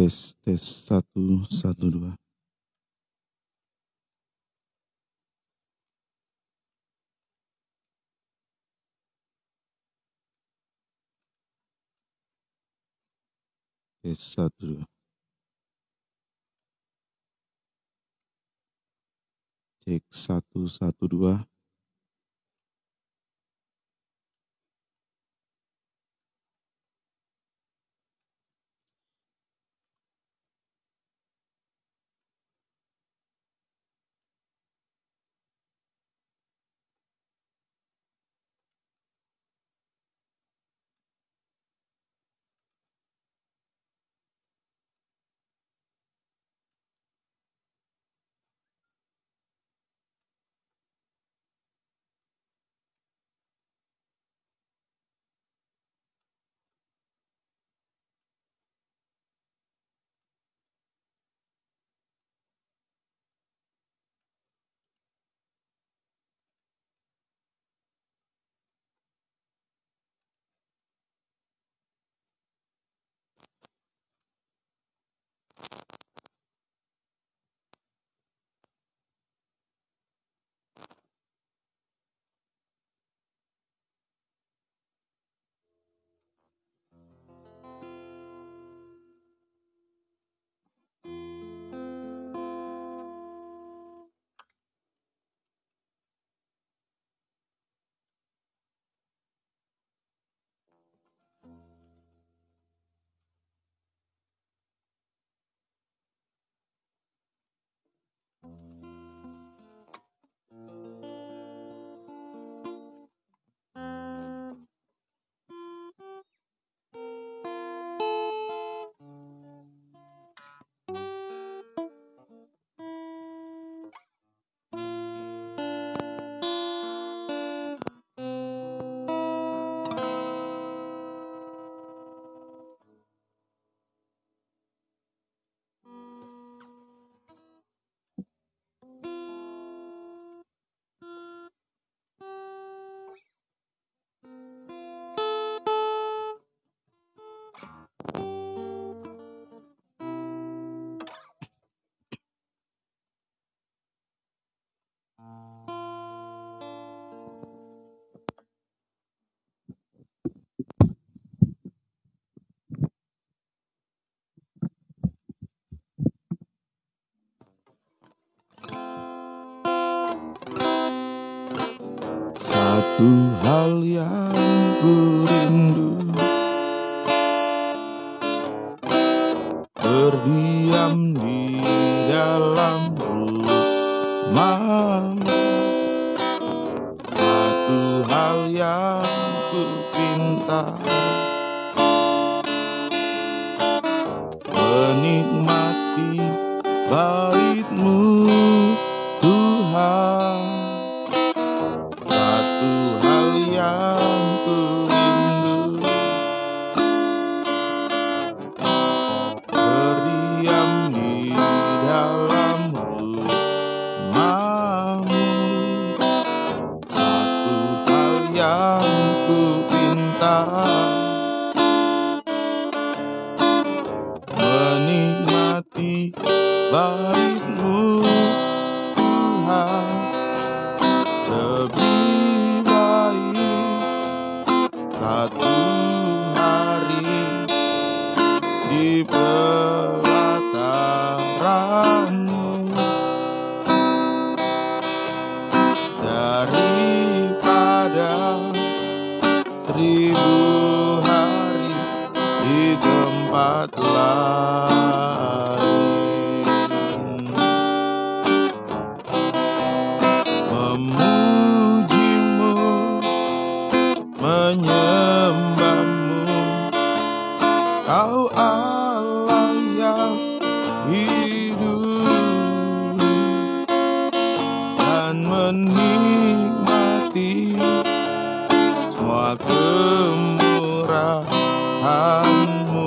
Tes 1 1 2. Tes 1 2. Cek 1 1 2. Satu hal yang ku rindu, berdiam di dalam rumah. Satu hal yang ku pinta, menikmati baitmu Tuhan. Satu hal yang ku rindu, berdiam di dalam rumahmu. Satu hal yang ku pinta, menikmati baitmu Tuhan. Lebih baik satu hari di pelataranmu daripada 1000 hari di tempat lain. Memujimu, menyembahmu, Kau Allah yang hidup, dan menikmati semua kemurahan-Mu.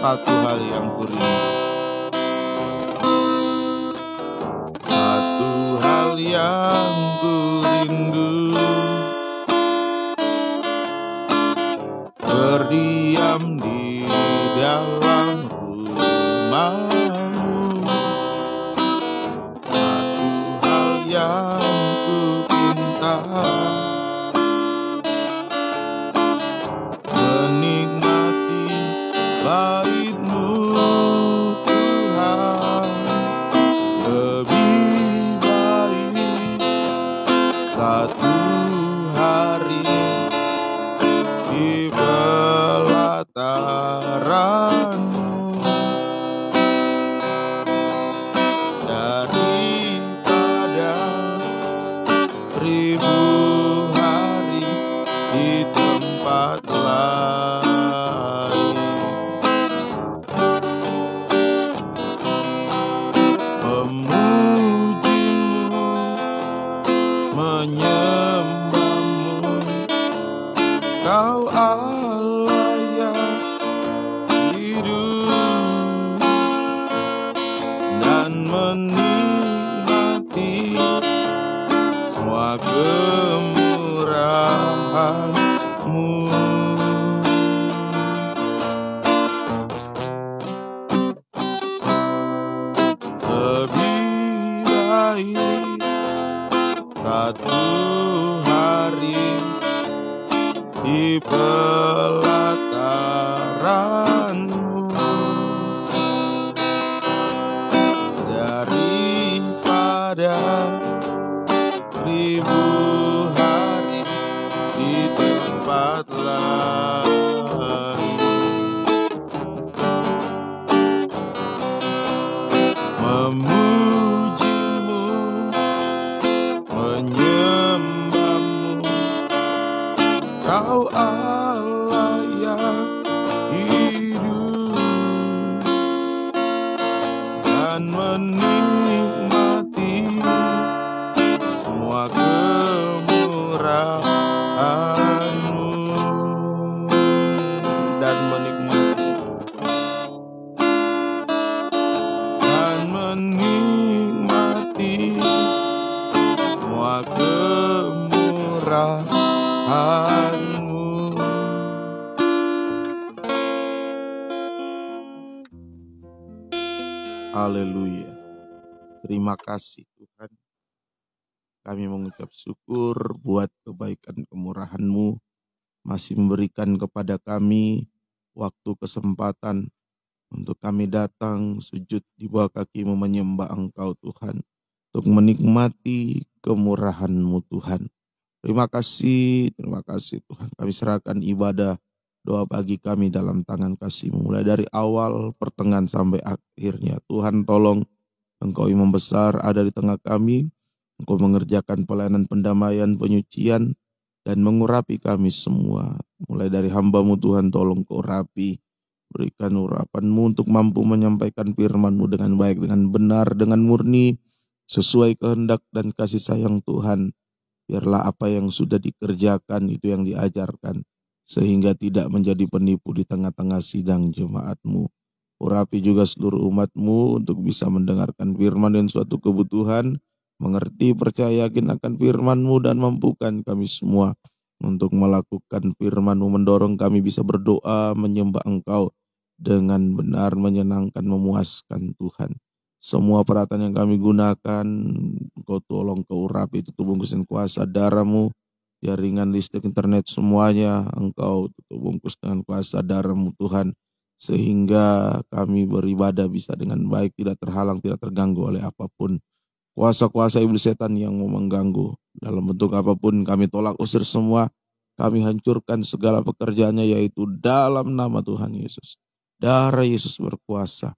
Satu hal yang ku rindu, satu hal yang ku rindu, berdiam di namamu. Satu hal yang ku pinta, menikmati bait-Mu Tuhan. Lebih baik satu hari di pelataran-Mu daripada 1000 hari di tempat lain. Memuji-Mu, menyembah-Mu, Kau Allah yang hidup, dan menikmati semua kemurahan-Mu. Lebih baik satu hari di pelataran-Mu daripada 1000 hari di tempat lain. Memuji-Mu, menyembah-Mu, Kau Allah yang hidup, dan menikmati semua kemurahan-Mu, dan menikmati semua kemurahan-Mu. Haleluya. Terima kasih Tuhan. Kami mengucap syukur buat kebaikan kemurahan-Mu, masih memberikan kepada kami waktu kesempatan untuk kami datang sujud di bawah kaki-Mu menyembah Engkau Tuhan, untuk menikmati kemurahan-Mu Tuhan. Terima kasih Tuhan. Kami serahkan ibadah doa pagi kami dalam tangan kasih-Mu, mulai dari awal, pertengahan sampai akhirnya. Tuhan tolong Engkau yang membesar ada di tengah kami, Engkau mengerjakan pelayanan pendamaian, penyucian, dan mengurapi kami semua. Mulai dari hamba-Mu Tuhan, tolong Kau urapi, berikan urapan-Mu untuk mampu menyampaikan firman-Mu dengan baik, dengan benar, dengan murni, sesuai kehendak dan kasih sayang Tuhan. Biarlah apa yang sudah dikerjakan itu yang diajarkan, sehingga tidak menjadi penipu di tengah-tengah sidang jemaat-Mu. Urapi juga seluruh umat-Mu untuk bisa mendengarkan firman dan suatu kebutuhan, mengerti, percaya, yakin akan firman-Mu, dan mampukan kami semua untuk melakukan firman-Mu, mendorong kami bisa berdoa, menyembah Engkau dengan benar, menyenangkan, memuaskan Tuhan. Semua peralatan yang kami gunakan, Engkau tolong, Kau urapi, tutup bungkusin kuasa darah-Mu, jaringan listrik, internet, semuanya Engkau tutup bungkus dengan kuasa darah-Mu Tuhan, sehingga kami beribadah bisa dengan baik, tidak terhalang, tidak terganggu oleh apapun. Kuasa-kuasa iblis setan yang mau mengganggu dalam bentuk apapun kami tolak usir semua, kami hancurkan segala pekerjaannya, yaitu dalam nama Tuhan Yesus. Darah Yesus berkuasa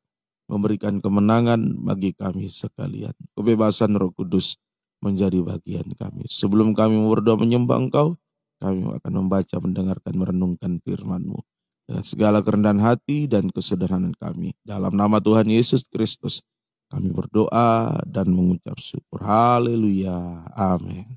memberikan kemenangan bagi kami sekalian. Kebebasan Roh Kudus menjadi bagian kami. Sebelum kami berdoa menyembah Engkau, kami akan membaca, mendengarkan, merenungkan firman-Mu dengan segala kerendahan hati dan kesederhanaan kami. Dalam nama Tuhan Yesus Kristus kami berdoa dan mengucap syukur. Haleluya. Amin.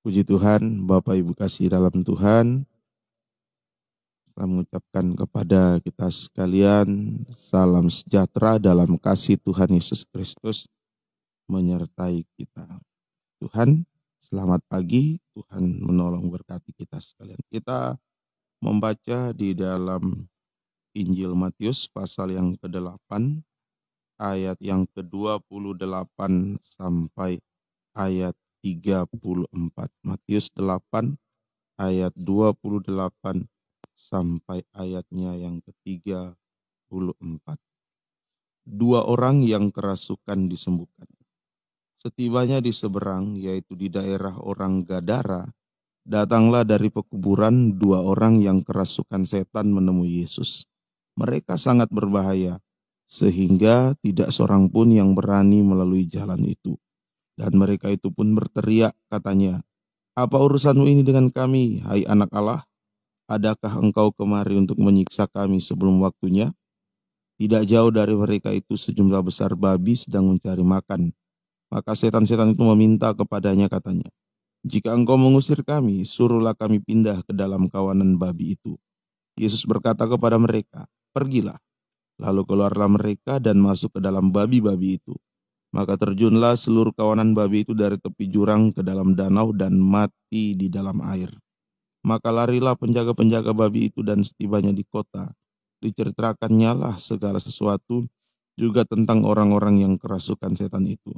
Puji Tuhan, Bapak Ibu kasih dalam Tuhan. Saya mengucapkan kepada kita sekalian salam sejahtera dalam kasih Tuhan Yesus Kristus menyertai kita. Tuhan, selamat pagi. Tuhan menolong berkati kita sekalian. Kita membaca di dalam Injil Matius pasal yang ke-8, ayat yang ke-28 sampai ayat 34. Matius 8 ayat 28 sampai ayatnya yang ke-34. Dua orang yang kerasukan disembuhkan. Setibanya di seberang, yaitu di daerah orang Gadara, datanglah dari pekuburan dua orang yang kerasukan setan menemui Yesus. Mereka sangat berbahaya, sehingga tidak seorang pun yang berani melalui jalan itu. Dan mereka itu pun berteriak, katanya, "Apa urusanmu ini dengan kami, hai anak Allah? Adakah engkau kemari untuk menyiksa kami sebelum waktunya?" Tidak jauh dari mereka itu sejumlah besar babi sedang mencari makan. Maka setan-setan itu meminta kepadanya, katanya, "Jika engkau mengusir kami, suruhlah kami pindah ke dalam kawanan babi itu." Yesus berkata kepada mereka, "Pergilah." Lalu keluarlah mereka dan masuk ke dalam babi-babi itu. Maka terjunlah seluruh kawanan babi itu dari tepi jurang ke dalam danau dan mati di dalam air. Maka larilah penjaga-penjaga babi itu, dan setibanya di kota, diceritakannya lah segala sesuatu juga tentang orang-orang yang kerasukan setan itu.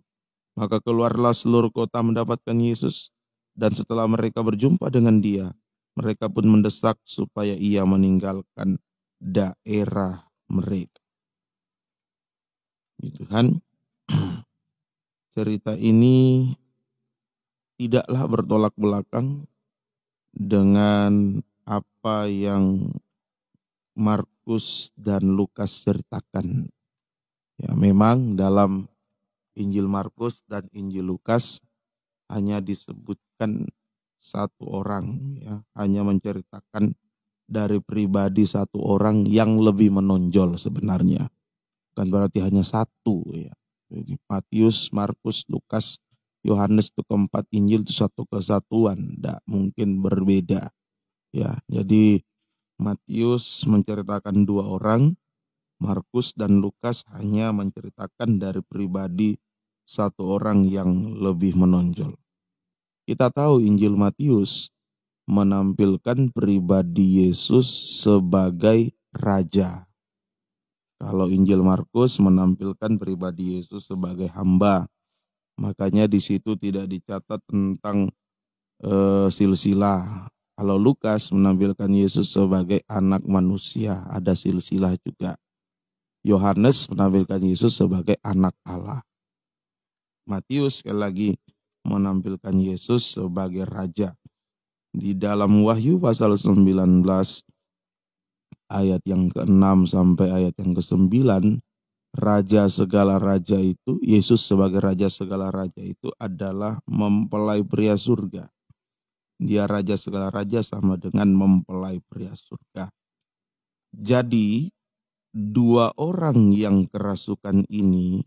Maka keluarlah seluruh kota mendapatkan Yesus, dan setelah mereka berjumpa dengan dia, mereka pun mendesak supaya ia meninggalkan daerah mereka. Tuhan, cerita ini tidaklah bertolak belakang dengan apa yang Markus dan Lukas ceritakan. Ya, memang dalam Injil Markus dan Injil Lukas hanya disebutkan satu orang, ya, hanya menceritakan dari pribadi satu orang yang lebih menonjol sebenarnya. Bukan berarti hanya satu, ya. Jadi Matius, Markus, Lukas, Yohanes itu keempat Injil itu satu kesatuan, tidak mungkin berbeda. Ya, jadi Matius menceritakan dua orang, Markus dan Lukas hanya menceritakan dari pribadi satu orang yang lebih menonjol. Kita tahu Injil Matius menampilkan pribadi Yesus sebagai raja. Kalau Injil Markus menampilkan pribadi Yesus sebagai hamba. Makanya di situ tidak dicatat tentang silsilah. Kalau Lukas menampilkan Yesus sebagai anak manusia, ada silsilah juga. Yohanes menampilkan Yesus sebagai anak Allah. Matius sekali lagi menampilkan Yesus sebagai raja. Di dalam Wahyu pasal 19 ayat yang ke-6 sampai ayat yang ke-9, raja segala raja itu, Yesus sebagai raja segala raja itu adalah mempelai pria surga. Dia raja segala raja sama dengan mempelai pria surga. Jadi dua orang yang kerasukan ini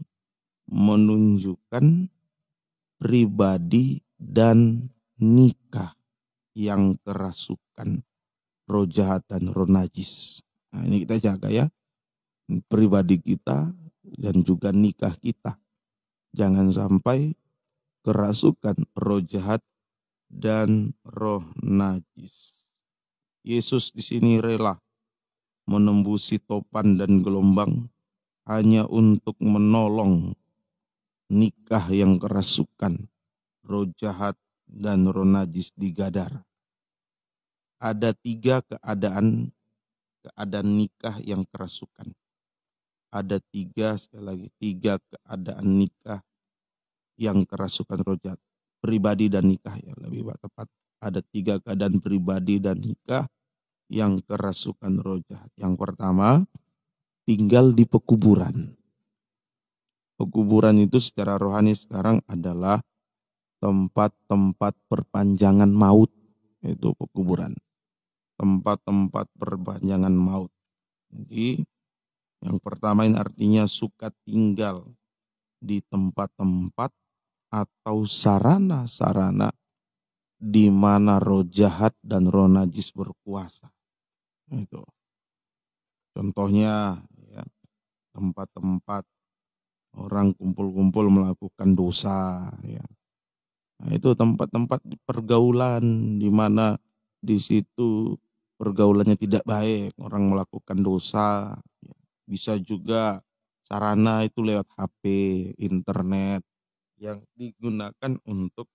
menunjukkan pribadi dan nikah yang kerasukan, roh jahat dan roh najis. Nah, ini kita jaga ya, pribadi kita dan juga nikah kita. Jangan sampai kerasukan roh jahat dan roh najis. Yesus di sini rela menembusi topan dan gelombang hanya untuk menolong nikah yang kerasukan, roh jahat dan roh najis di Gadara. Ada tiga keadaan nikah yang kerasukan. Ada sekali lagi, tiga keadaan nikah yang kerasukan roh jahat. Pribadi dan nikah ya lebih tepat. Ada tiga keadaan pribadi dan nikah yang kerasukan roh jahat. Yang pertama, tinggal di pekuburan. Pekuburan itu secara rohani sekarang adalah tempat-tempat perpanjangan maut. Itu pekuburan. Tempat-tempat perpanjangan maut. Jadi yang pertama ini artinya suka tinggal di tempat-tempat atau sarana-sarana di mana roh jahat dan roh najis berkuasa. Itu. Contohnya ya, tempat-tempat orang kumpul-kumpul melakukan dosa, ya. Nah, itu tempat-tempat pergaulan di mana di situ pergaulannya tidak baik, orang melakukan dosa. Bisa juga sarana itu lewat HP, internet yang digunakan untuk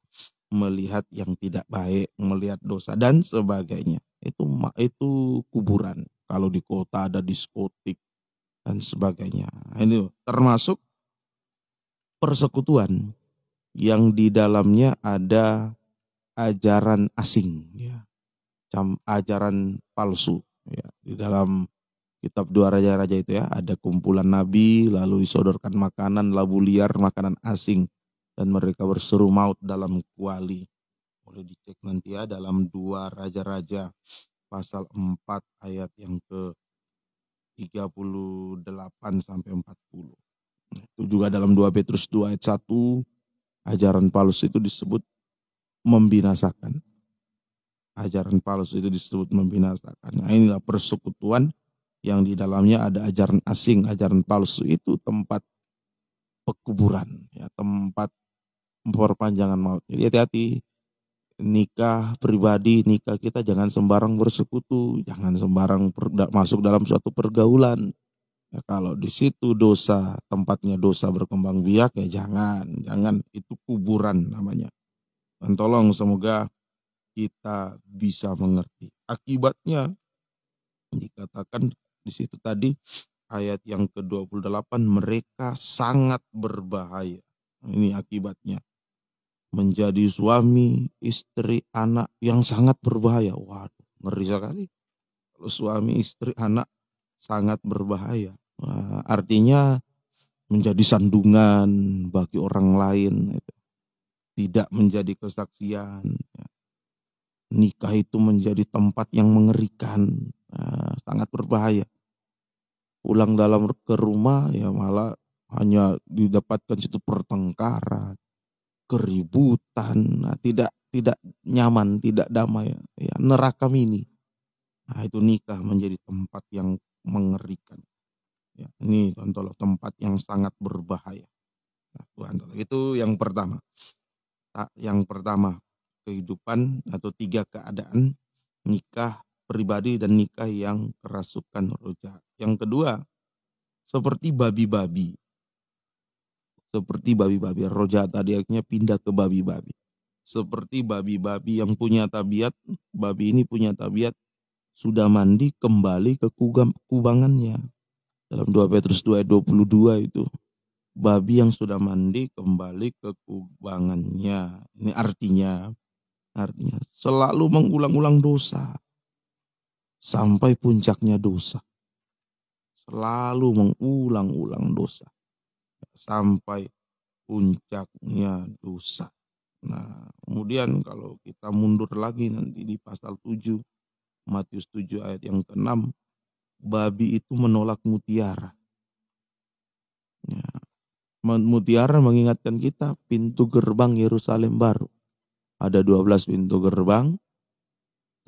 melihat yang tidak baik, melihat dosa dan sebagainya. Itu kuburan. Kalau di kota ada diskotik dan sebagainya. Ini termasuk persekutuan yang di dalamnya ada ajaran asing, ya, ajaran palsu. Ya. Di dalam kitab Dua Raja-Raja itu ya, ada kumpulan nabi, lalu disodorkan makanan, labu liar, makanan asing, dan mereka berseru maut dalam kuali. Boleh dicek nanti ya dalam Dua Raja-Raja pasal 4 ayat yang ke 38 sampai 40. Itu juga dalam 2 Petrus 2 ayat 1, ajaran palsu itu disebut membinasakan. Ajaran palsu itu disebut membinasakan. Nah, inilah persekutuan yang di dalamnya ada ajaran asing, ajaran palsu. Itu tempat pekuburan, ya, tempat perpanjangan maut. Jadi hati-hati, nikah pribadi, nikah kita jangan sembarang bersekutu, jangan sembarang masuk dalam suatu pergaulan. Ya, kalau di situ dosa, tempatnya dosa berkembang biak, ya jangan itu kuburan namanya. Dan tolong semoga kita bisa mengerti. Akibatnya dikatakan di situ tadi ayat yang ke-28, mereka sangat berbahaya. Ini akibatnya. Menjadi suami, istri, anak yang sangat berbahaya. Waduh, ngeri sekali. Kalau suami, istri, anak sangat berbahaya. Artinya menjadi sandungan bagi orang lain. Tidak menjadi kesaksian. Nikah itu menjadi tempat yang mengerikan. Sangat berbahaya. Pulang ke rumah ya malah hanya didapatkan situ pertengkaran, keributan, tidak nyaman, tidak damai, ya neraka mini. Nah, itu nikah menjadi tempat yang mengerikan. Ya, ini contoh tempat yang sangat berbahaya. Nah, Tuhan, itu yang pertama. Yang pertama, kehidupan atau 3 keadaan nikah pribadi dan nikah yang kerasukan roh jahat. Yang kedua, seperti babi-babi. Seperti babi-babi. Roh jahat tadi akhirnya pindah ke babi-babi. Seperti babi-babi yang punya tabiat, babi ini punya tabiat sudah mandi kembali ke kubangannya. Dalam 2 Petrus 2 ayat 22 itu. Babi yang sudah mandi kembali ke kubangannya. Ini artinya selalu mengulang-ulang dosa. Sampai puncaknya dosa. Selalu mengulang-ulang dosa. Sampai puncaknya dosa. Nah, kemudian kalau kita mundur lagi nanti di pasal 7, Matius 7 ayat yang ke-6, babi itu menolak mutiara. Ya. Mutiara mengingatkan kita pintu gerbang Yerusalem baru. Ada 12 pintu gerbang,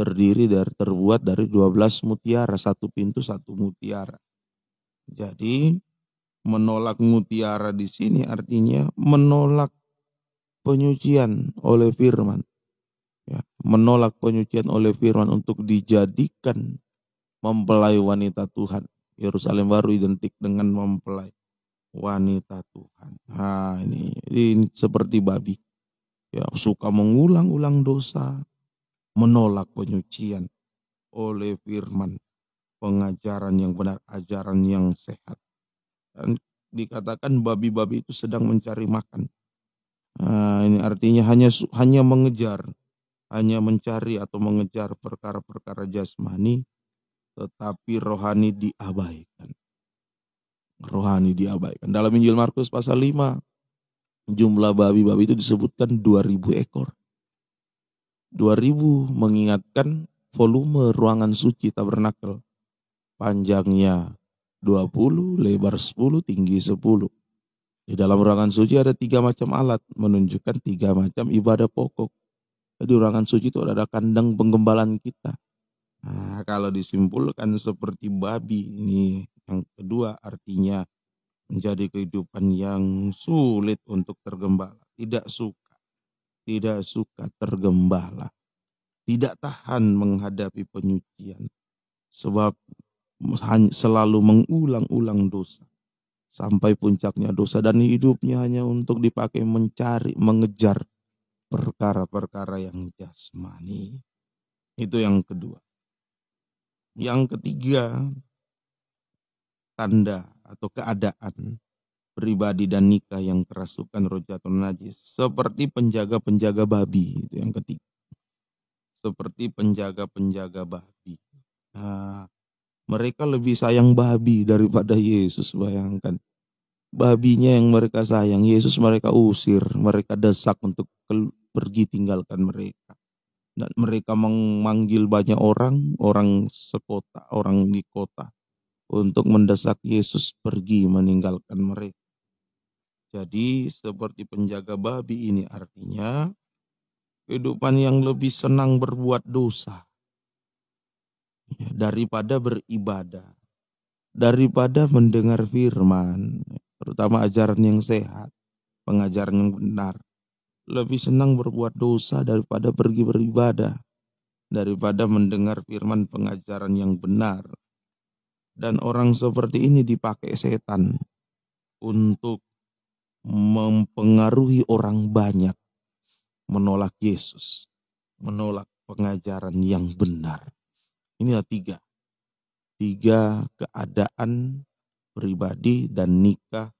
terbuat dari 12 mutiara, satu pintu satu mutiara. Jadi menolak mutiara di sini artinya menolak penyucian oleh firman. Ya, menolak penyucian oleh firman untuk dijadikan mempelai wanita Tuhan. Yerusalem baru identik dengan mempelai wanita Tuhan. Nah, ini seperti babi. Ya, suka mengulang-ulang dosa, menolak penyucian oleh firman, pengajaran yang benar, ajaran yang sehat. Dan dikatakan babi-babi itu sedang mencari makan. Nah, ini artinya hanya mencari atau mengejar perkara-perkara jasmani, tetapi rohani diabaikan. Rohani diabaikan. Dalam Injil Markus pasal 5, jumlah babi-babi itu disebutkan 2.000 ekor. 2.000 mengingatkan volume ruangan suci tabernakel. Panjangnya 20, lebar 10, tinggi 10. Di dalam ruangan suci ada 3 macam alat, menunjukkan 3 macam ibadah pokok. Di ruangan suci itu ada kandang penggembalaan kita. Nah, kalau disimpulkan seperti babi, ini yang kedua artinya menjadi kehidupan yang sulit untuk tergembala, tidak suka. tidak suka tergembala, tidak tahan menghadapi penyucian, sebab selalu mengulang-ulang dosa sampai puncaknya dosa, dan hidupnya hanya untuk dipakai mencari, mengejar perkara-perkara yang jasmani. Itu yang kedua. Yang ketiga, tanda atau keadaan pribadi dan nikah yang kerasukan roh jahat atau najis, seperti penjaga-penjaga babi. Itu yang ketiga. Seperti penjaga-penjaga babi. Nah, mereka lebih sayang babi daripada Yesus, bayangkan. Babinya yang mereka sayang, Yesus mereka usir, mereka desak untuk pergi tinggalkan mereka. Dan mereka memanggil banyak orang sekota, orang di kota, untuk mendesak Yesus pergi meninggalkan mereka. Jadi seperti penjaga babi ini artinya kehidupan yang lebih senang berbuat dosa daripada beribadah, daripada mendengar firman, terutama ajaran yang sehat, pengajaran yang benar. Lebih senang berbuat dosa daripada pergi beribadah, daripada mendengar firman pengajaran yang benar. Dan orang seperti ini dipakai setan untuk mempengaruhi orang banyak menolak Yesus, menolak pengajaran yang benar. Inilah tiga keadaan pribadi dan nikah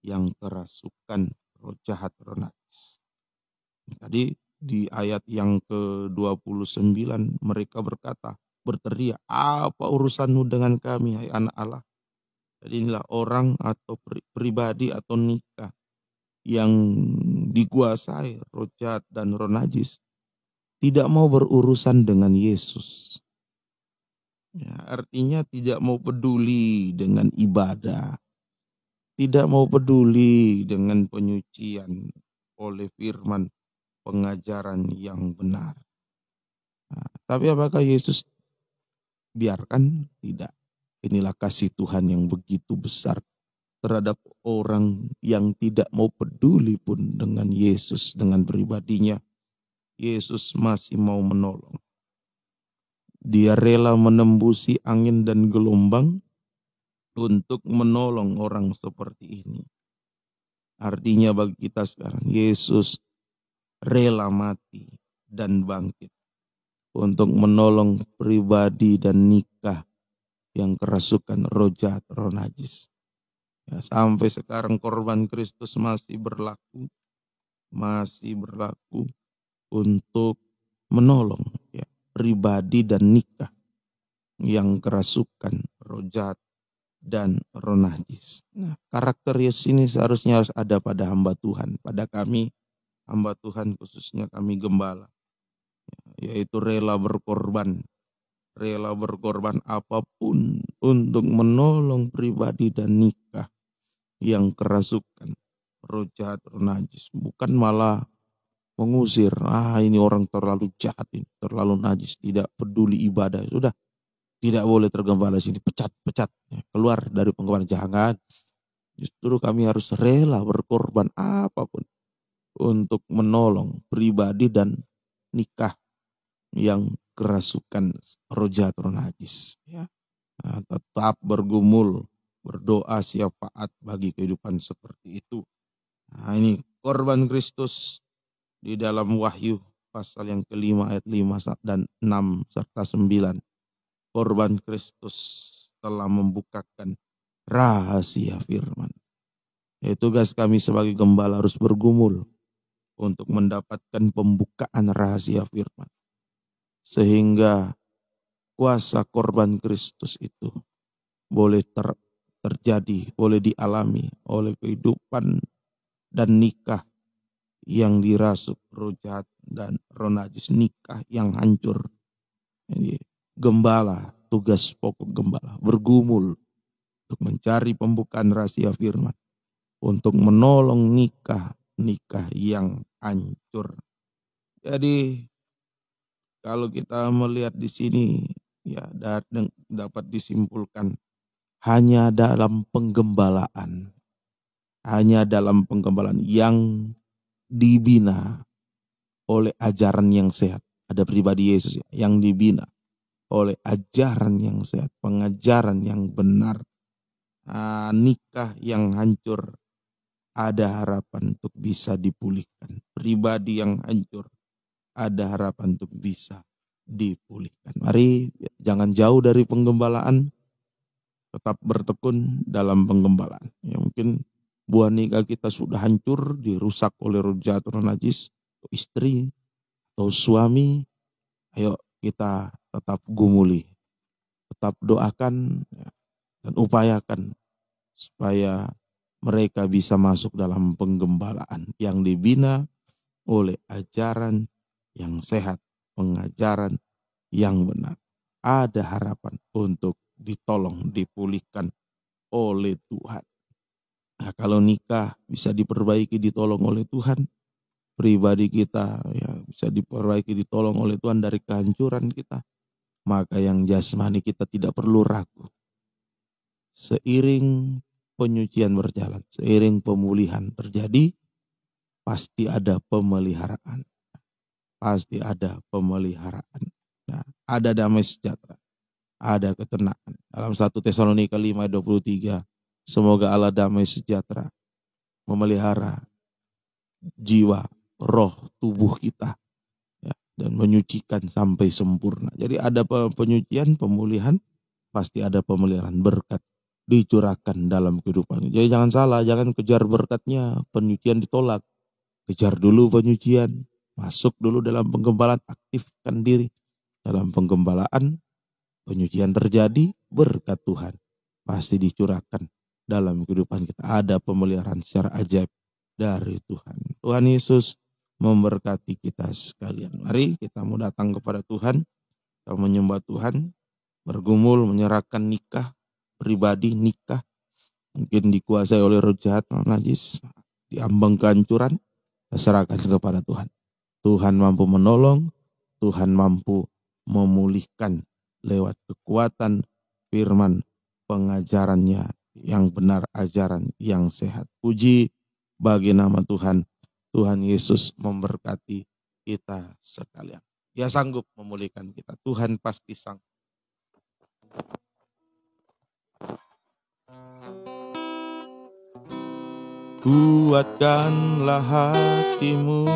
yang kerasukan roh jahat, roh najis. Tadi di ayat yang ke-29 mereka berteriak, apa urusanmu dengan kami, hai anak Allah? Jadi inilah orang atau pribadi atau nikah yang dikuasai roh jahat dan roh najis, tidak mau berurusan dengan Yesus. Ya, artinya tidak mau peduli dengan ibadah, tidak mau peduli dengan penyucian oleh firman pengajaran yang benar. Nah, tapi apakah Yesus biarkan? Tidak. Inilah kasih Tuhan yang begitu besar terhadap orang yang tidak mau peduli pun dengan Yesus, dengan pribadinya. Yesus masih mau menolong. Dia rela menembusi angin dan gelombang untuk menolong orang seperti ini. Artinya bagi kita sekarang, Yesus rela mati dan bangkit untuk menolong pribadi dan nikah yang kerasukan roh jahat, roh najis. Ya, sampai sekarang korban Kristus masih berlaku untuk menolong ya, pribadi dan nikah yang kerasukan roh jahat dan roh najis. Nah, karakter Yesus ini seharusnya harus ada pada hamba Tuhan, pada kami hamba Tuhan, khususnya kami gembala, yaitu rela berkorban apapun untuk menolong pribadi dan nikah yang kerasukan roh jahat, roh najis. Bukan malah mengusir, ini orang terlalu jahat, ini terlalu najis, tidak peduli ibadah, sudah tidak boleh tergembala sini, pecat, keluar dari penggembala, jangan. Justru kami harus rela berkorban apapun untuk menolong pribadi dan nikah yang kerasukan roh jahat, roh najis. Ya. Nah, tetap bergumul, berdoa syafaat bagi kehidupan seperti itu. Nah, ini korban Kristus di dalam Wahyu pasal yang kelima ayat 5 dan 6 serta 9. Korban Kristus telah membukakan rahasia firman. Ya, tugas kami sebagai gembala harus bergumul untuk mendapatkan pembukaan rahasia firman. Sehingga kuasa korban Kristus itu boleh terjadi, boleh dialami oleh kehidupan dan nikah yang dirasuk roh jahat dan roh najis, nikah yang hancur. Jadi gembala, tugas pokok gembala, bergumul untuk mencari pembukaan rahasia firman, untuk menolong nikah yang hancur. Jadi kalau kita melihat di sini ya dapat disimpulkan hanya dalam penggembalaan yang dibina, oleh ajaran yang sehat. Ada pribadi Yesus ya, yang dibina oleh ajaran yang sehat, pengajaran yang benar. Nikah yang hancur, ada harapan untuk bisa dipulihkan. Pribadi yang hancur, ada harapan untuk bisa dipulihkan. Mari jangan jauh dari penggembalaan, tetap bertekun dalam penggembalaan. Ya, mungkin buah nikah kita sudah hancur, dirusak oleh roh jahat, roh najis, istri atau suami. Ayo kita tetap gumuli, tetap doakan dan upayakan supaya mereka bisa masuk dalam penggembalaan yang dibina oleh ajaran yang sehat, pengajaran yang benar. Ada harapan untuk ditolong, dipulihkan oleh Tuhan. Nah, kalau nikah bisa diperbaiki, ditolong oleh Tuhan, pribadi kita ya bisa diperbaiki, ditolong oleh Tuhan dari kehancuran kita, maka yang jasmani kita tidak perlu ragu. Seiring penyucian berjalan, seiring pemulihan terjadi, pasti ada pemeliharaan. Pasti ada pemeliharaan. Nah, ada damai sejahtera, ada ketenangan. Dalam 1 Tesalonika 5:23, semoga Allah damai sejahtera memelihara jiwa, roh, tubuh kita ya, dan menyucikan sampai sempurna. Jadi ada penyucian, pemulihan, pasti ada pemeliharaan, berkat dicurahkan dalam kehidupan. Jadi jangan salah, jangan kejar berkatnya, penyucian ditolak. Kejar dulu penyucian, masuk dulu dalam penggembalaan, aktifkan diri dalam penggembalaan, penyucian terjadi, berkat Tuhan pasti dicurahkan dalam kehidupan kita. Ada pemeliharaan secara ajaib dari Tuhan. Tuhan Yesus memberkati kita sekalian. Mari kita mau datang kepada Tuhan, kita menyembah Tuhan, bergumul, menyerahkan nikah, pribadi nikah, mungkin dikuasai oleh roh jahat, roh najis, diambang kehancuran, kita serahkan kepada Tuhan. Tuhan mampu menolong, Tuhan mampu memulihkan lewat kekuatan firman, pengajarannya yang benar, ajaran yang sehat. Puji bagi nama Tuhan. Tuhan Yesus memberkati kita sekalian. Dia sanggup memulihkan kita. Tuhan pasti sanggup. Kuatkanlah hatimu,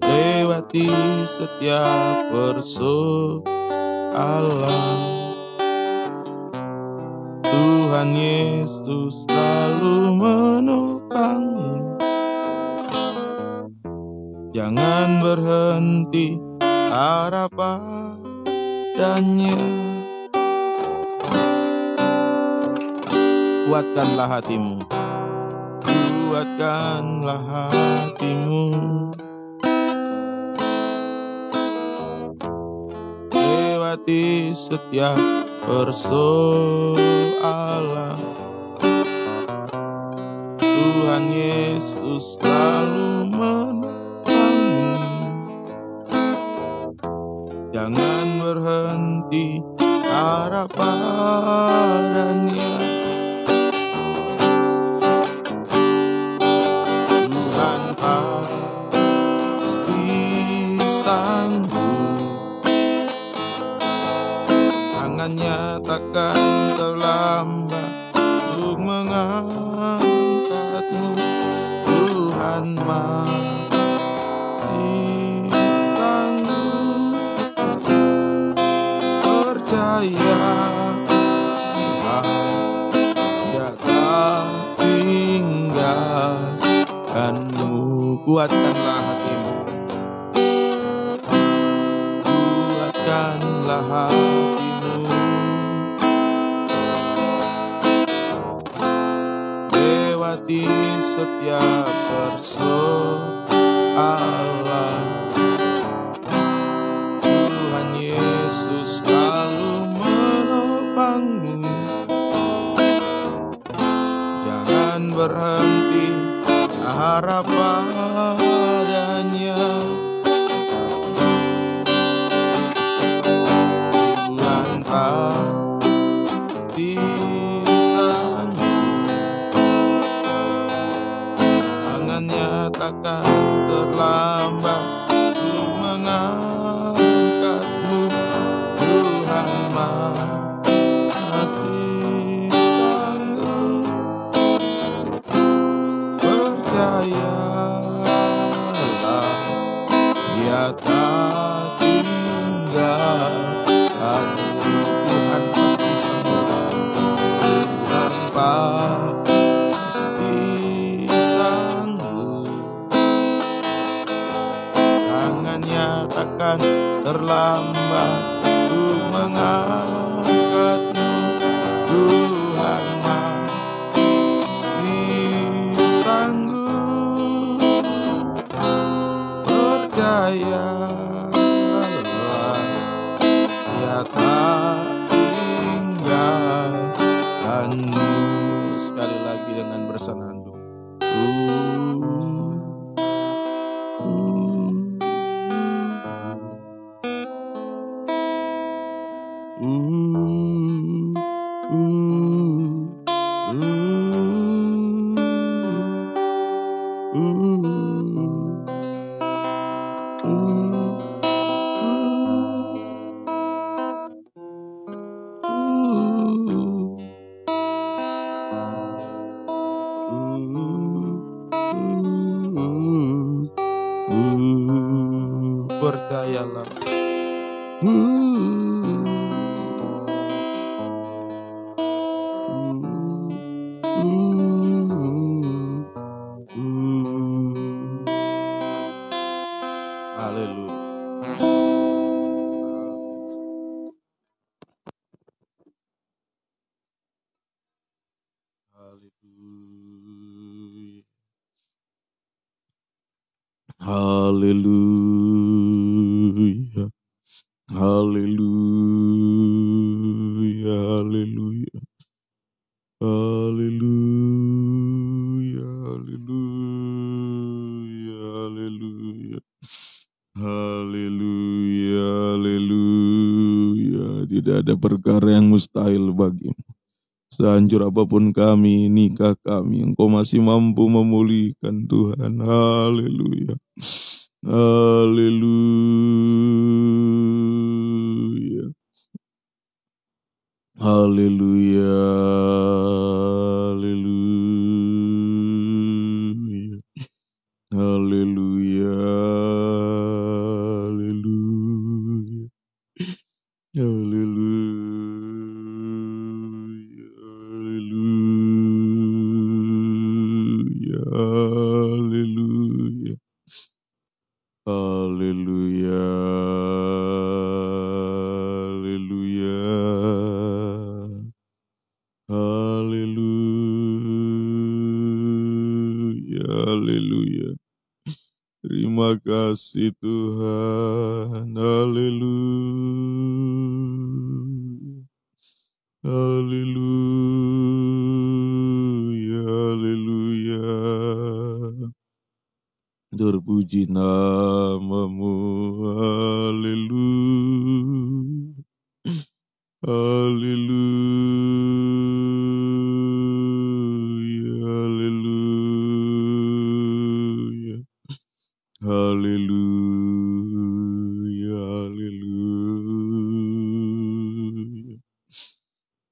lewati setiap persoalan. Tuhan Yesus selalu menopangmu. Jangan berhenti harap padanya. Kuatkanlah hatimu, kuatkanlah hatimu, lewati setiap persoalan. Tuhan Yesus selalu menolongmu. Jangan berhenti harap padanya. Tangannya takkan terlambat untuk mengangkatmu. Tuhan masih sanggup. Percaya Dia tak tinggalkanmu. Kuatkanlah hatimu, kuatkanlah hatimu, lewati setiap persoalan. Tuhan Yesus selalu menopangmu. Jangan berhenti harap padanya. Tuhan pasti sanggup. masih sanggup. Percayalah, Dia tak tinggalkan. Tuhan pasti sanggup. Tuhan pasti sanggup. Tangannya takkan terlambat untuk mengangkatmu. Tuhan masih sanggup. Percayalah, Dia tak tinggalkanmu. Sekali lagi dengan bersenandung. Percayalah. Haleluya. Haleluya. Haleluya. Haleluya. Haleluya. Haleluya. Haleluya. Haleluya. Haleluya. Tidak ada perkara yang mustahil bagimu. Sehancur apapun kami, nikah kami, Engkau masih mampu memulihkan Tuhan. Haleluya. Haleluya. Haleluya. Haleluya. Haleluya. Haleluya. Haleluya. Haleluya. Haleluya. Haleluya. Haleluya. Haleluya. Terima kasih Tuhan. Haleluya. Haleluya. Haleluya. Terpuji namamu. Haleluya. Haleluya. Haleluya. Haleluya. Haleluya.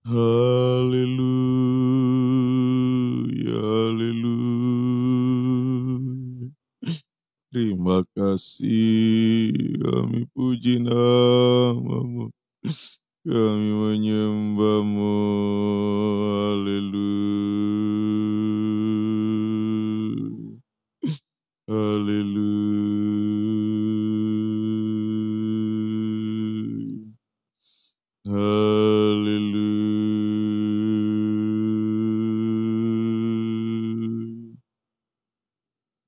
Haleluya. Haleluya. Terima kasih, kami puji namamu, kami menyembahmu. Haleluya. Haleluya. Haleluya.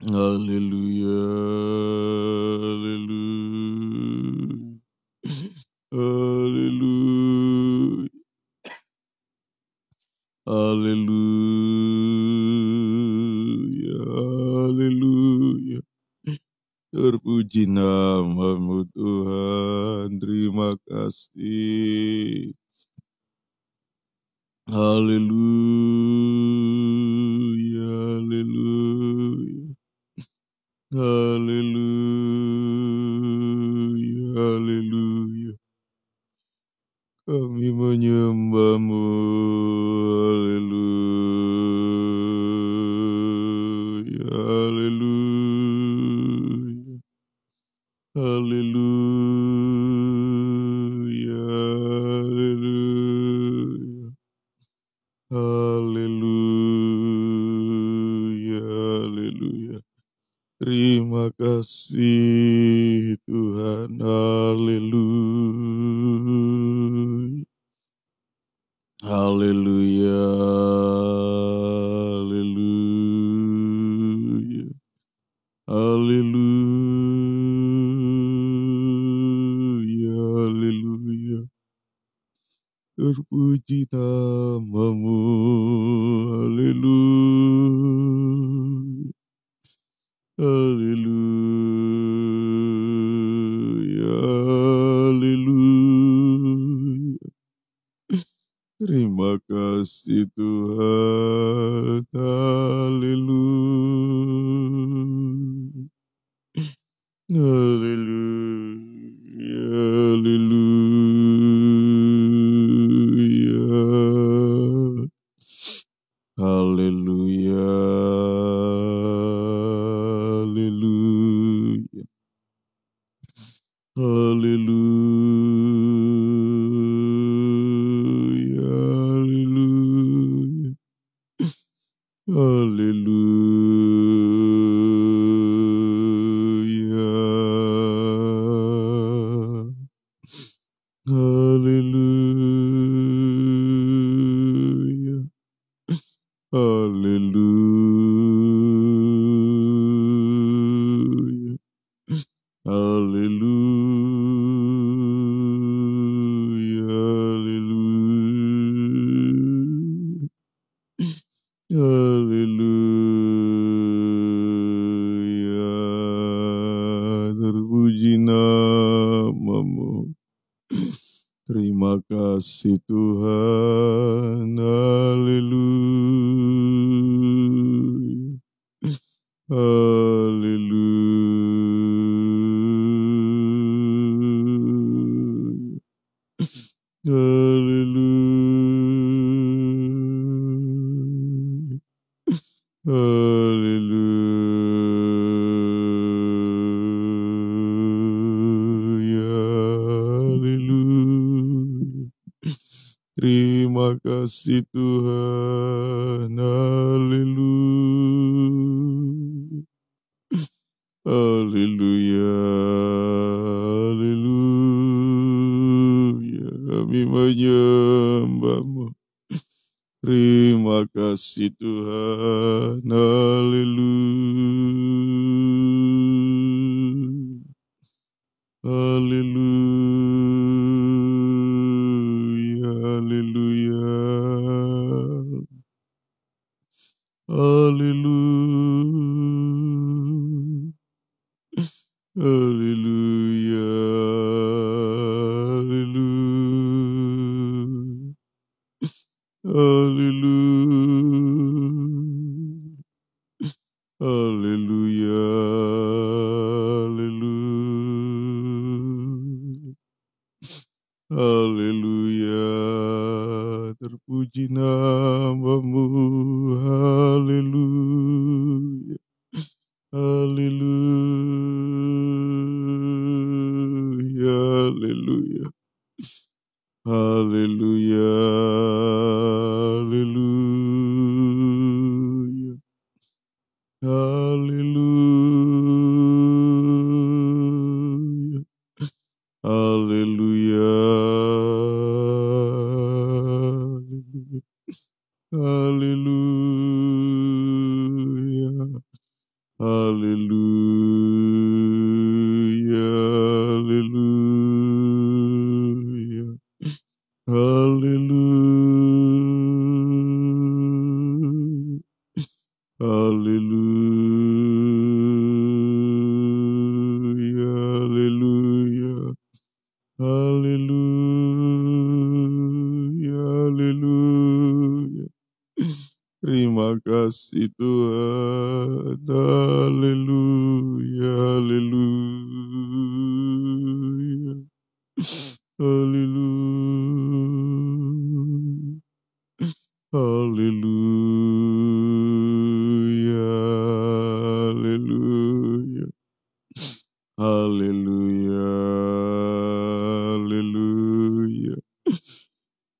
Haleluya. Haleluya. Haleluya. Haleluya. Terpuji namamu Tuhan. Terima kasih. Haleluya. Haleluya. Haleluya. Haleluya. Kami menyembah menyembahmu. Haleluya, haleluya, haleluya, haleluya, haleluya, haleluya. Terima kasih Tuhan, haleluya. Haleluya, haleluya, haleluya, haleluya. Terpuji namamu, haleluya, haleluya, haleluya. Terima kasih Tuhan, haleluya, haleluya, haleluya, haleluya, haleluya, haleluya, haleluya. Haleluya. Haleluya. Haleluya. Haleluya. Haleluya. Haleluya, terpuji namamu. Terima kasih Tuhan, haleluya, haleluya, haleluya. Haleluya, haleluya. Terima kasih Tuhan, haleluya, haleluya, haleluya. Kami menyembahmu. Terima kasih Tuhan, haleluya, haleluya, haleluya, haleluya, haleluya, haleluya. Haleluya, haleluya, haleluya, terpuji namamu, haleluya, haleluya, haleluya, haleluya, haleluya. Haleluya, haleluya, haleluya, haleluya, haleluya, haleluya. Haleluya, haleluya, haleluya, haleluya. Terima kasih Tuhan, haleluya, haleluya, haleluya, Haleluya, haleluya, haleluya, haleluya,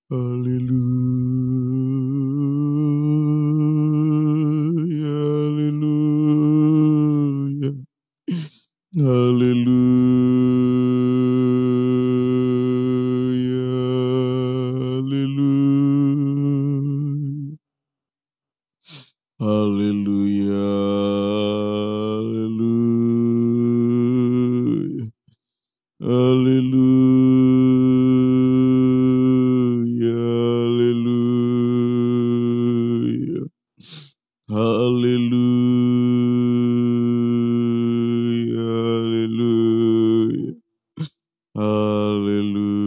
haleluya, haleluya, haleluya, haleluya. Haleluya, haleluya, haleluya, haleluya, haleluya, haleluya, haleluya,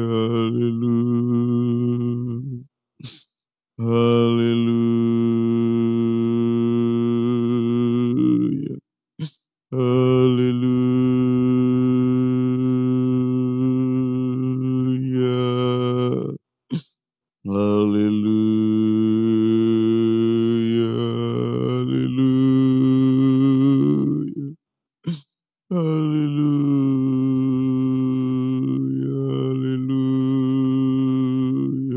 haleluya. Haleluya. Haleluya. Haleluya. Haleluya. Haleluya. Haleluya.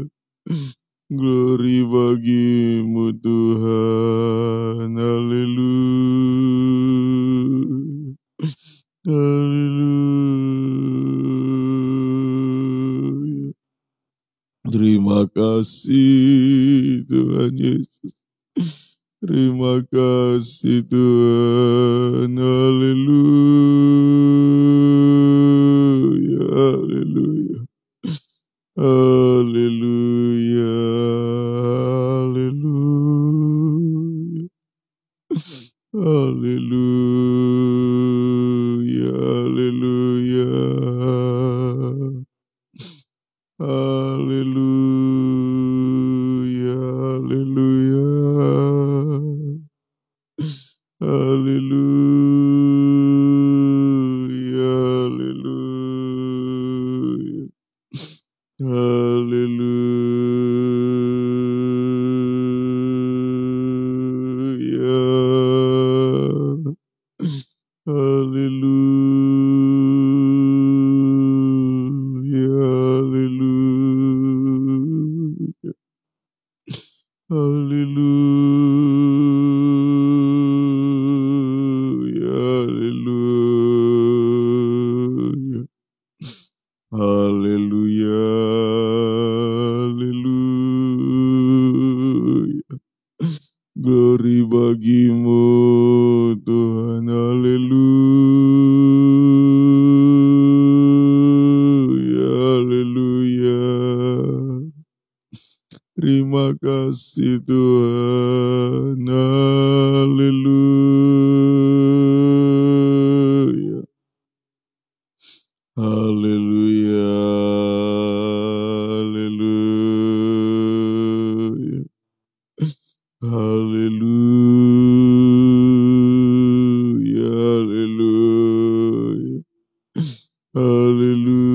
Glory bagimu Tuhan, haleluya, haleluya. Terima kasih Tuhan Yesus, terima kasih Tuhan, haleluya, haleluya. Haleluya, haleluya, haleluya, haleluya, haleluya, haleluya, haleluya, haleluya. Hallelujah. Hallelujah. Hallelujah. Haleluya, haleluya. Glory bagimu Tuhan, haleluya, haleluya. Terima kasih Tuhan, haleluya. Haleluya, haleluya, haleluya, haleluya, haleluya,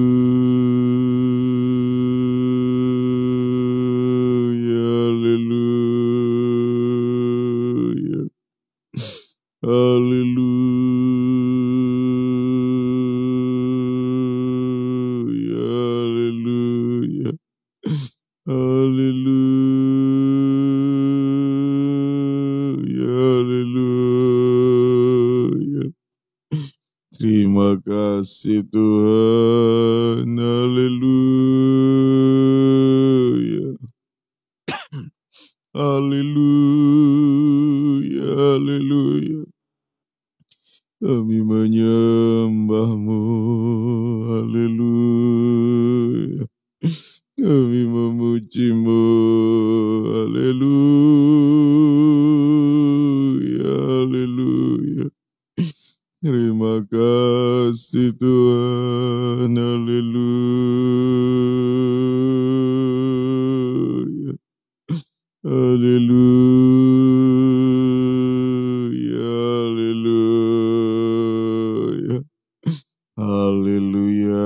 haleluya, haleluya, haleluya, haleluya. Terima kasih Tuhan, haleluya, haleluya, haleluya. Kami menyembahmu, haleluya. Kami memujimu, haleluya, haleluya. Terima kasih Tuhan, haleluya, haleluya, haleluya, haleluya,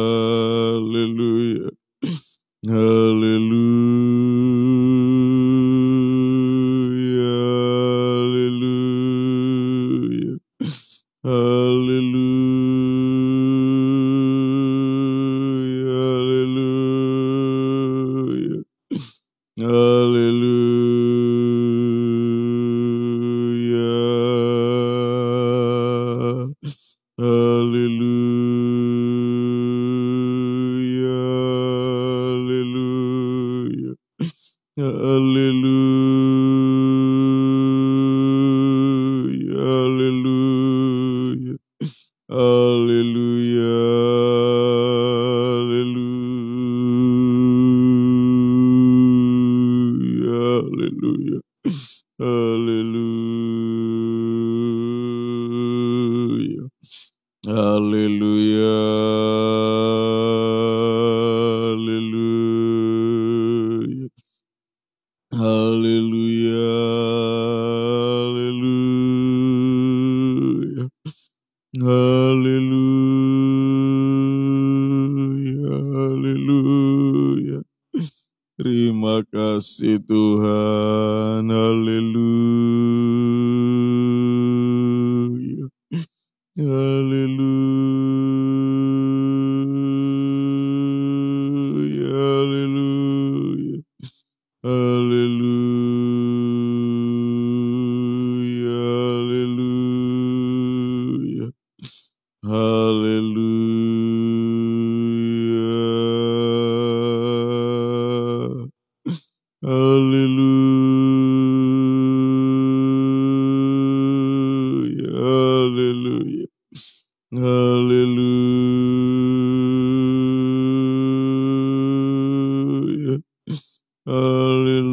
Haleluya, haleluya, haleluya, haleluya, haleluya, haleluya, haleluya. Haleluya, haleluya, haleluya, haleluya, haleluya, haleluya, haleluya. Haleluya, haleluya, haleluya, haleluya. Terima kasih Tuhan, haleluya, haleluya, haleluya. Haleluya, haleluya, haleluya, haleluya, haleluya, haleluya. Haleluya,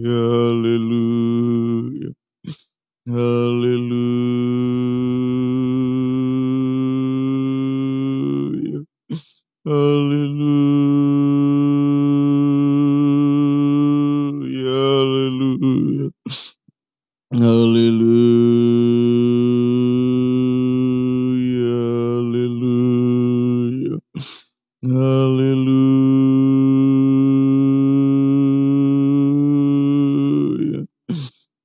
haleluya, haleluya, haleluya, haleluya, haleluya, haleluya.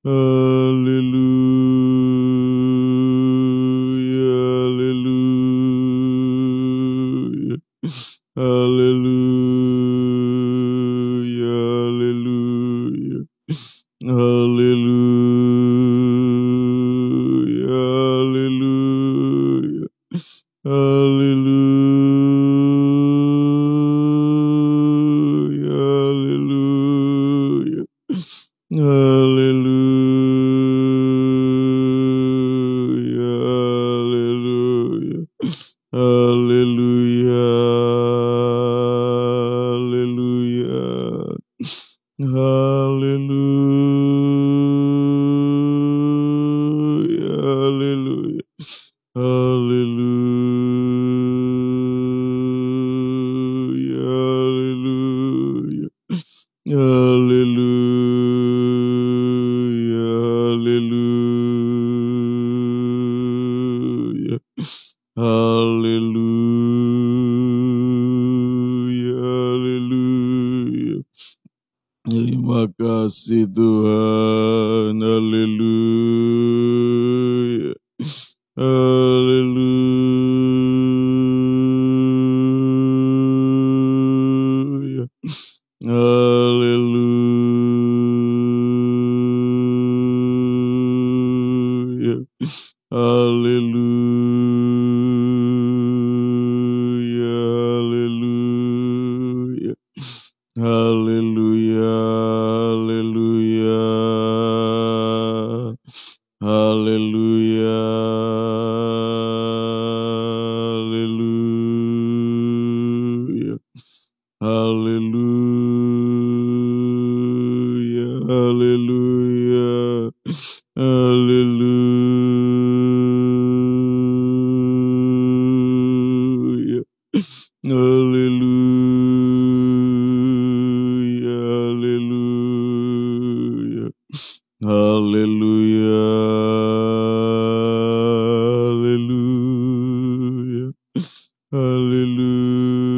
Haleluya, haleluya, haleluya, haleluya, haleluya, haleluya, haleluya. Haleluya, haleluya, haleluya, haleluya, haleluya, haleluya, haleluya. Haleluya, haleluya, haleluya, haleluya, haleluya, haleluya. Terima kasih Tuhan, haleluya. Haleluya, haleluya, haleluya, haleluya, haleluya, haleluya, haleluya, haleluya, haleluya, haleluya, haleluya, haleluya, haleluya, haleluya, haleluya, haleluya.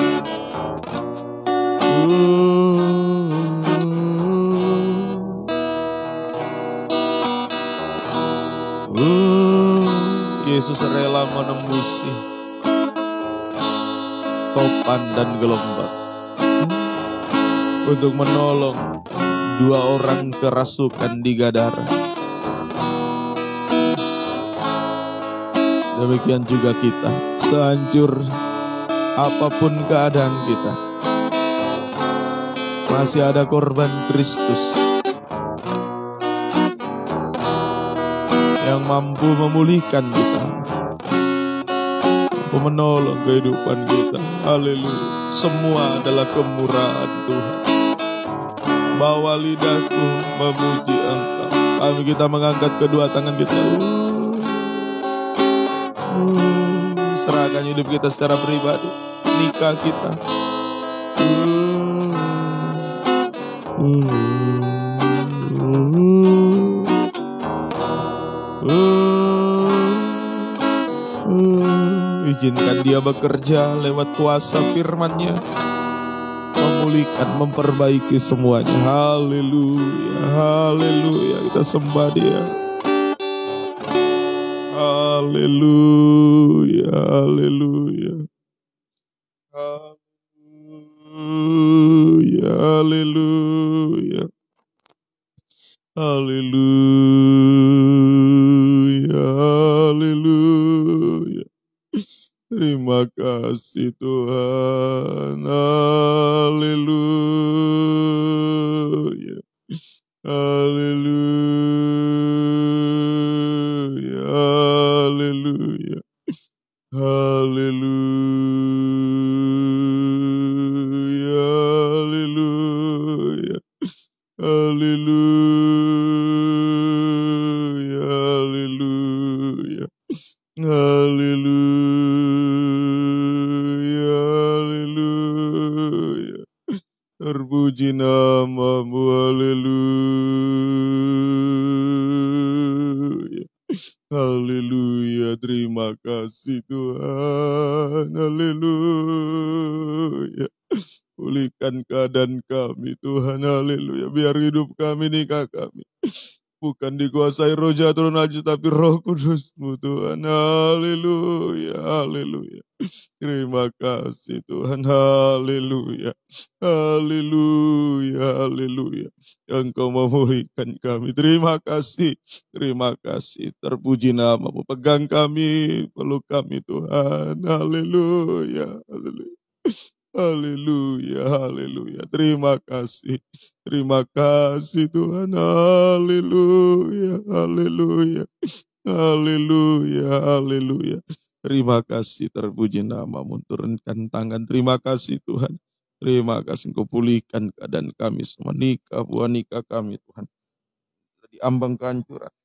Yesus rela menembusi topan dan gelombang untuk menolong 2 orang kerasukan di Gadara. Demikian juga kita, sehancur apapun keadaan kita, masih ada korban Kristus yang mampu memulihkan kita, mampu menolong kehidupan kita. Haleluya. Semua adalah kemurahan Tuhan. Bawa lidahku memuji Engkau. Kami kita mengangkat kedua tangan kita. Serahkan hidup kita secara pribadi, nikah kita. Izinkan Dia bekerja lewat kuasa firman-Nya, memulihkan, memperbaiki semuanya. Haleluya, haleluya. Kita sembah Dia. Haleluya, haleluya. Haleluya, haleluya. Haleluya, haleluya. Terima kasih Tuhan. Haleluya. Haleluya. Haleluya. Haleluya. Haleluya. Haleluya. Haleluya. Haleluya. Haleluya. Terpuji nama-Mu. Haleluya. Haleluya. Terima kasih Tuhan. Haleluya. Pulihkan keadaan kami Tuhan. Haleluya. Biar hidup kami, nikah kami bukan dikuasai roh jahat, roh najis, tapi Roh Kudus-Mu Tuhan. Haleluya, haleluya. Terima kasih Tuhan. Haleluya, haleluya, haleluya. Engkau memulihkan kami. Terima kasih, terima kasih. Terpuji nama-Mu. Pegang kami, peluk kami Tuhan. Haleluya, haleluya. Haleluya, haleluya. Terima kasih Tuhan. Haleluya, haleluya. Haleluya, haleluya. Terima kasih, terpuji nama-Mu. Turunkan tangan. Terima kasih Tuhan. Terima kasih Engkau pulihkan keadaan kami semua. Nikah, buah nikah kami Tuhan. Diambang kehancuran.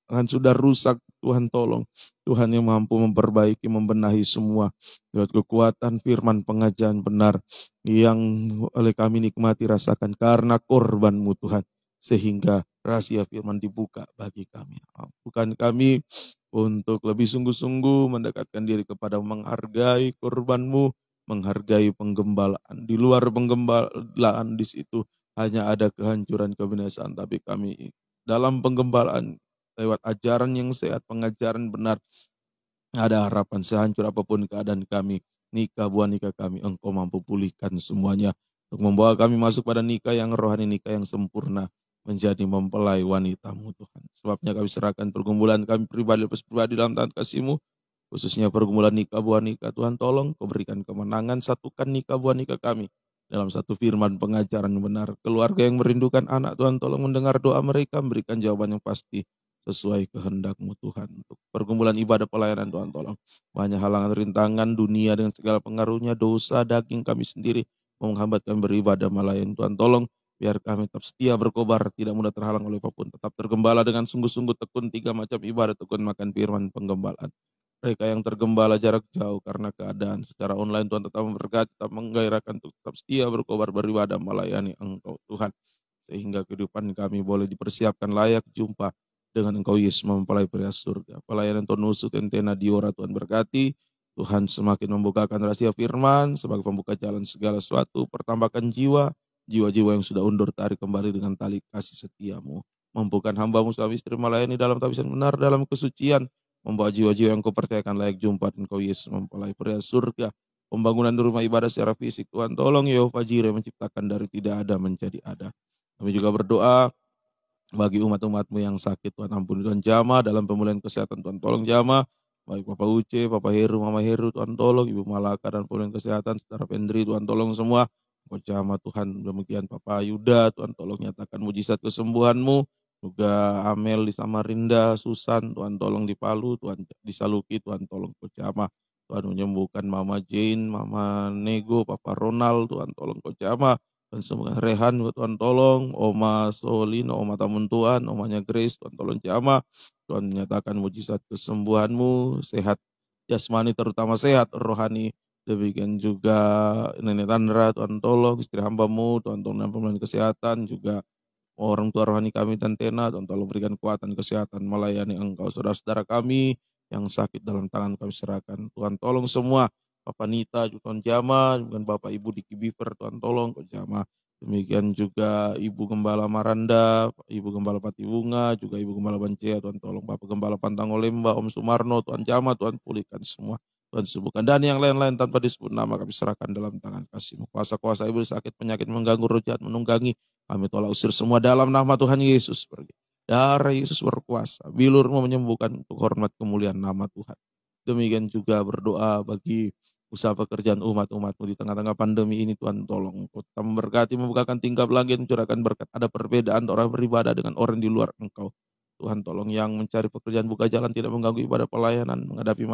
Tuhan sudah rusak, Tuhan tolong. Tuhan yang mampu memperbaiki, membenahi semua. Lewat kekuatan firman pengajaran benar yang oleh kami nikmati, rasakan karena korban-Mu Tuhan. Sehingga rahasia firman dibuka bagi kami. Bukan kami untuk lebih sungguh-sungguh mendekatkan diri kepada menghargai korban-Mu, menghargai penggembalaan. Di luar penggembalaan di situ hanya ada kehancuran, kebinasaan. Tapi kami dalam penggembalaan, lewat ajaran yang sehat, pengajaran benar, ada harapan. Sehancur apapun keadaan kami, nikah, buah nikah kami, Engkau mampu pulihkan semuanya. Untuk membawa kami masuk pada nikah yang rohani, nikah yang sempurna, menjadi mempelai wanita-Mu Tuhan. Sebabnya kami serahkan pergumulan kami pribadi dalam tangan kasih-Mu, khususnya pergumulan nikah, buah nikah. Tuhan tolong Kau berikan kemenangan, satukan nikah, buah nikah kami dalam satu firman pengajaran yang benar. Keluarga yang merindukan anak, Tuhan tolong mendengar doa mereka, memberikan jawaban yang pasti sesuai kehendak-Mu Tuhan. Untuk pergumulan ibadah pelayanan, Tuhan tolong. Banyak halangan, rintangan, dunia dengan segala pengaruhnya, dosa, daging kami sendiri menghambat kami beribadah melayani. Tuhan tolong, biar kami tetap setia berkobar, tidak mudah terhalang oleh apapun. Tetap tergembala dengan sungguh-sungguh, tekun 3 macam ibadah, tekun makan firman penggembalaan. Mereka yang tergembala jarak jauh karena keadaan secara online, Tuhan tetap memberkati, tetap menggairahkan untuk tetap setia berkobar, beribadah melayani Engkau Tuhan. Sehingga kehidupan kami boleh dipersiapkan layak jumpa dengan Engkau Yesus, mempelai pria surga. Pelayanan Tuhan Nusut Entena Diora, Tuhan berkati. Tuhan semakin membukakan rahasia firman sebagai pembuka jalan segala sesuatu. Pertambahkan jiwa-jiwa yang sudah undur tarik kembali dengan tali kasih setia-Mu. Mampukan hamba-Mu suami istri melayani dalam tabisan benar dalam kesucian. Membawa jiwa-jiwa yang Kau percayakan layak jumpa Engkau Yesus mempelai pria surga. Pembangunan rumah ibadah secara fisik. Tuhan tolong Yehova Jireh menciptakan dari tidak ada menjadi ada. Kami juga berdoa bagi umat-umat-Mu yang sakit, Tuhan ampuni, Tuhan jamah dalam pemulihan kesehatan, Tuhan tolong jamah. Baik Bapak Uce, Bapak Heru, Mama Heru, Tuhan tolong. Ibu Malaka dan pemulihan kesehatan, Saudara Pendri, Tuhan tolong semua. Kau jamah Tuhan, demikian Papa Yuda, Tuhan tolong nyatakan mujizat kesembuhan-Mu. Juga Amel di Samarinda, Susan, Tuhan tolong di Palu, Tuhan di Saluki, Tuhan tolong Kau jamah. Tuhan menyembuhkan Mama Jane, Mama Nego, Papa Ronald, Tuhan tolong Kau jamah. Dan semoga Rehan, Tuhan tolong, Oma Solino, Oma Tamun Tuhan, Omanya Grace, Tuhan tolong jamah. Tuhan menyatakan mujizat kesembuhan-Mu, sehat jasmani terutama sehat rohani. Demikian juga Nenek Tandra, Tuhan tolong, istri hamba-Mu, Tuhan tolong dalam pemulihan kesehatan, juga orang tua rohani kami dan Tena, Tuhan tolong berikan kekuatan kesehatan melayani Engkau. Saudara-saudara kami yang sakit dalam tangan kami serahkan. Tuhan tolong semua. Bapak Nita, Tuhan jamah, dengan Bapak Ibu Diki Biver, Tuhan tolong Kau jamah. Demikian juga Ibu Gembala Maranda, Ibu Gembala Patibunga, juga Ibu Gembala Bancea, Tuhan tolong. Bapak Gembala Pantangolemba, Om Sumarno, Tuhan jamah, Tuhan pulihkan semua. Tuhan sembuhkan. Dan yang lain-lain tanpa disebut nama kami serahkan dalam tangan kasih-Mu. Kuasa-kuasa ibu sakit, penyakit mengganggu, roh jahat menunggangi, kami tolak usir semua dalam nama Tuhan Yesus pergi. Darah Yesus berkuasa. Bilur-Mu menyembuhkan untuk hormat kemuliaan nama Tuhan. Demikian juga berdoa bagi usaha pekerjaan umat-umat-Mu di tengah-tengah pandemi ini. Tuhan tolong Kau memberkati, membukakan tingkap langit, mencurahkan berkat. Ada perbedaan orang beribadah dengan orang di luar Engkau. Tuhan tolong yang mencari pekerjaan, buka jalan, tidak mengganggu ibadah pelayanan, menghadapi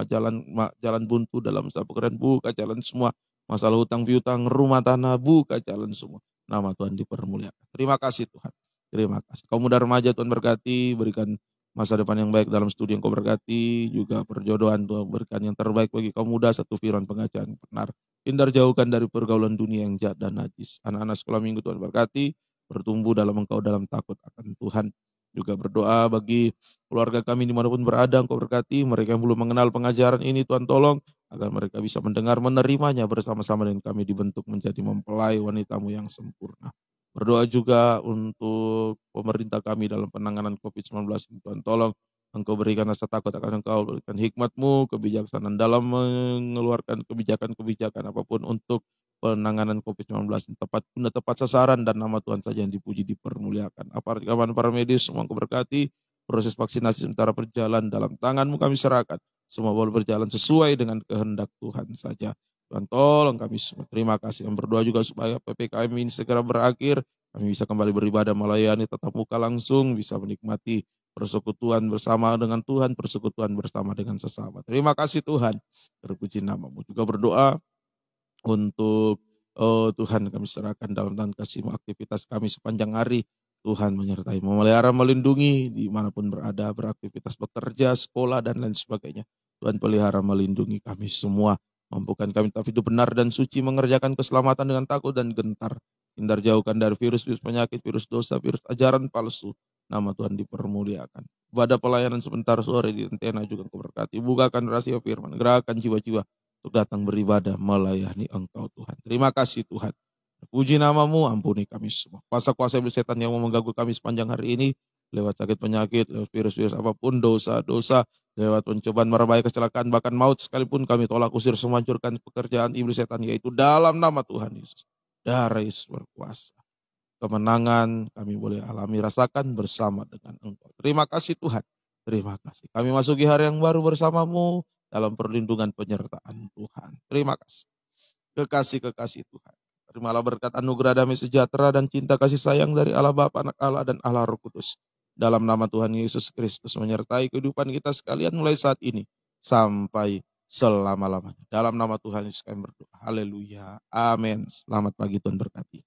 jalan buntu dalam usaha pekerjaan, buka jalan semua. Masalah hutang piutang, rumah tanah, buka jalan semua. Nama Tuhan dipermuliakan. Terima kasih Tuhan. Terima kasih. Kaum muda remaja Tuhan berkati, berikan masa depan yang baik dalam studi yang Kau berkati, juga perjodohan Tuhan berikan yang terbaik bagi kaum muda, satu firman pengajaran benar. Hindar jauhkan dari pergaulan dunia yang jahat dan najis. Anak-anak sekolah minggu Tuhan berkati, bertumbuh dalam Engkau dalam takut akan Tuhan. Juga berdoa bagi keluarga kami dimanapun berada, Engkau berkati. Mereka yang belum mengenal pengajaran ini, Tuhan tolong, agar mereka bisa mendengar, menerimanya bersama-sama dengan kami dibentuk menjadi mempelai wanita-Mu yang sempurna. Berdoa juga untuk pemerintah kami dalam penanganan COVID-19. Tuhan tolong Engkau berikan rasa takut akan Engkau, berikan hikmat-Mu, kebijaksanaan dalam mengeluarkan kebijakan-kebijakan apapun untuk penanganan COVID-19. Tepat guna, tepat sasaran, dan nama Tuhan saja yang dipuji, dipermuliakan. Aparat keamanan, para medis, semua Engkau berkati. Proses vaksinasi sementara berjalan dalam tangan-Mu kami serahkan. Semua boleh berjalan sesuai dengan kehendak Tuhan saja. Tuhan tolong kami semua. Terima kasih. Kami berdoa juga supaya PPKM ini segera berakhir. Kami bisa kembali beribadah, melayani, tatap muka langsung, bisa menikmati persekutuan bersama dengan Tuhan, persekutuan bersama dengan sesama. Terima kasih Tuhan. Terpuji nama-Mu. Juga berdoa untuk Tuhan kami serahkan dalam tangan kasih-Mu aktivitas kami sepanjang hari. Tuhan menyertai, memelihara, melindungi dimanapun berada, beraktivitas, bekerja, sekolah, dan lain sebagainya. Tuhan pelihara, melindungi kami semua. Mampukan kami tetap hidup benar dan suci, mengerjakan keselamatan dengan takut dan gentar. Hindar jauhkan dari virus-virus penyakit, virus dosa, virus ajaran palsu. Nama Tuhan dipermuliakan. Pada pelayanan sebentar sore di antena juga Engkau berkati. Bukakan rahasia firman, gerakan jiwa-jiwa untuk datang beribadah, melayani Engkau Tuhan. Terima kasih Tuhan. Puji nama-Mu, ampuni kami semua. Kuasa-kuasa iblis setan yang mau mengganggu kami sepanjang hari ini, lewat sakit penyakit, lewat virus-virus apapun, dosa-dosa, lewat pencobaan, mara bahaya, kecelakaan, bahkan maut sekalipun, kami tolak usir semua, hancurkan pekerjaan iblis setan, yaitu dalam nama Tuhan Yesus. Darah Yesus berkuasa. Kemenangan kami boleh alami, rasakan bersama dengan Engkau. Terima kasih Tuhan. Terima kasih. Kami masuki hari yang baru bersama-Mu dalam perlindungan penyertaan Tuhan. Terima kasih. Kekasih-kekasih Tuhan. Terimalah berkat anugerah damai sejahtera dan cinta kasih sayang dari Allah Bapa, Anak Allah, dan Allah Roh Kudus. Dalam nama Tuhan Yesus Kristus menyertai kehidupan kita sekalian mulai saat ini sampai selama-lamanya. Dalam nama Tuhan Yesus kami berdoa. Haleluya. Amin. Selamat pagi, Tuhan berkati.